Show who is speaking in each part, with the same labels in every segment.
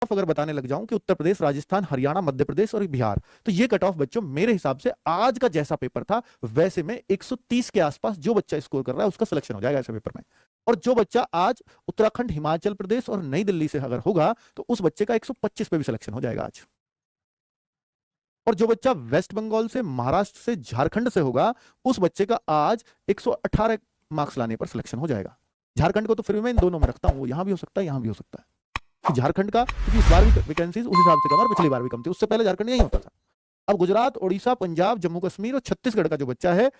Speaker 1: Of अगर बताने लग जाऊं कि उत्तर प्रदेश, राजस्थान, हरियाणा, मध्य प्रदेश और बिहार, तो ये कट ऑफ बच्चों मेरे हिसाब से आज का जैसा पेपर था वैसे में 130 के आसपास जो बच्चा स्कोर कर रहा है उसका सिलेक्शन हो जाएगा ऐसे पेपर में। और जो बच्चा आज उत्तराखंड, हिमाचल प्रदेश और नई दिल्ली से अगर होगा तो उस बच्चे का 125 पे भी सिलेक्शन हो जाएगा आज। और जो बच्चा वेस्ट बंगाल से, महाराष्ट्र से, झारखंड से होगा उस बच्चे का आज 118 मार्क्स लाने पर सिलेक्शन हो जाएगा। झारखंड को तो फिर मैं इन दोनों में रखता हूं, वो यहां भी हो सकता है, यहां भी हो सकता है। कि झारखंड का, क्योंकि इस बार भी वैकेंसीज उस हिसाब से कम और पिछली बार भी कम थी, उससे पहले झारखंड यही होता था। अब गुजरात, ओडिशा, पंजाब, जम्मू कश्मीर और छत्तीसगढ़ का जो बच्चा है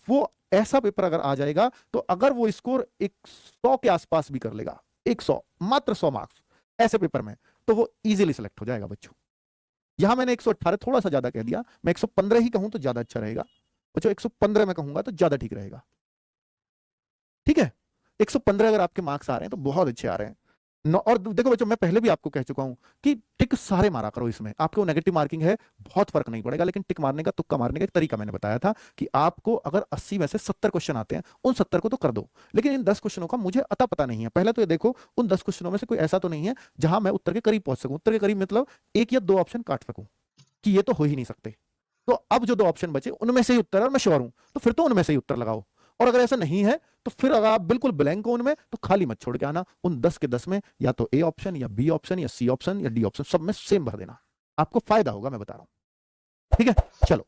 Speaker 1: वो ऐसा पेपर अगर आ जाएगा तो अगर वो स्कोर 100 के आसपास भी कर लेगा, 100 मात्र 100 मार्क्स ऐसे पेपर में, तो वो इजीली सिलेक्ट हो जाएगा बच्चों। यहां मैंने 118 थोड़ा सा ज्यादा कह दिया, मैं 115 ही कहूं तो ज्यादा अच्छा रहेगा बच्चों, 115 में कहूंगा तो ज्यादा ठीक रहेगा। ठीक है, 115 अगर आपके मार्क्स आ रहे हैं तो बहुत अच्छे आ रहे हैं। और देखो बच्चों, मैं पहले भी आपको कह चुका हूं कि टिक सारे मारा करो, इसमें आपको नेगेटिव मार्किंग है बहुत फर्क नहीं पड़ेगा, लेकिन टिक मारने का, तुक्का मारने का एक तरीका मैंने बताया था कि आपको अगर 80 में से 70 क्वेश्चन आते हैं उन 70 को तो कर दो, लेकिन इन 10 क्वेश्चनों का मुझे अता पता नहीं है। पहले तो ये देखो उन 10 क्वेश्चनों में से कोई ऐसा तो नहीं है जहां मैं उत्तर के करीब पहुंच सकूं। उत्तर के करीब मतलब 1 या 2 ऑप्शन काट सकूं कि ये तो हो ही नहीं सकते। तो अब जो 2 ऑप्शन बचे उनमें से ही उत्तर है और मैं श्योर हूं, तो फिर तो उनमें से ही उत्तर लगाओ। और अगर ऐसा नहीं है तो फिर अगर आप बिल्कुल ब्लैंक हो उनमें तो खाली मत छोड़ के आना, उन 10 के 10 में या तो ए ऑप्शन या बी ऑप्शन या सी ऑप्शन या डी ऑप्शन सब में सेम भर देना, आपको फायदा होगा, मैं बता रहा हूं। ठीक है, चलो।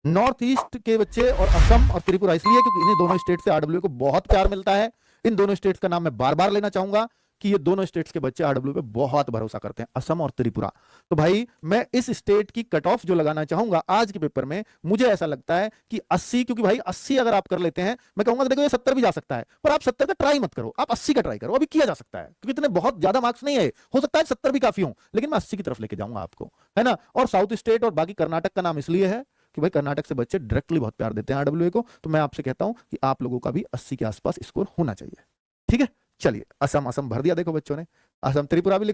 Speaker 1: नॉर्थ ईस्ट के बच्चे और असम और त्रिपुरा इसलिए क्योंकि इन्हीं दोनों स्टेट से आरडब्ल्यू को बहुत प्यार मिलता है। इन दोनों स्टेट्स का नाम मैं बार बार लेना चाहूंगा कि ये दोनों स्टेट्स के बच्चे आरडब्ल्यू पे बहुत भरोसा करते हैं, असम और त्रिपुरा। तो भाई मैं इस स्टेट की कट ऑफ जो लगाना चाहूंगा आज के पेपर में, मुझे ऐसा लगता है कि 80, क्योंकि भाई 80 अगर आप कर लेते हैं, मैं कहूंगा देखो ये 70 भी जा सकता है, पर आप 70 का ट्राई मत करो, आप 80 का ट्राई करो, अभी किया जा सकता है क्योंकि इतने बहुत ज्यादा मार्क्स नहीं है, हो सकता है 70 भी काफी हो, लेकिन मैं 80 की तरफ लेके जाऊंगा आपको, है ना। और साउथ स्टेट और बाकी कर्नाटक का नाम इसलिए है कि भाई कर्नाटक से बच्चे डायरेक्टली बहुत प्यार देते हैं आरडब्ल्यूए को, तो मैं आपसे कहता हूं कि आप लोगों का भी 80 के आसपास स्कोर होना चाहिए। ठीक है, चलिए। असम, असम भर दिया देखो बच्चों ने, असम, त्रिपुरा भी लिख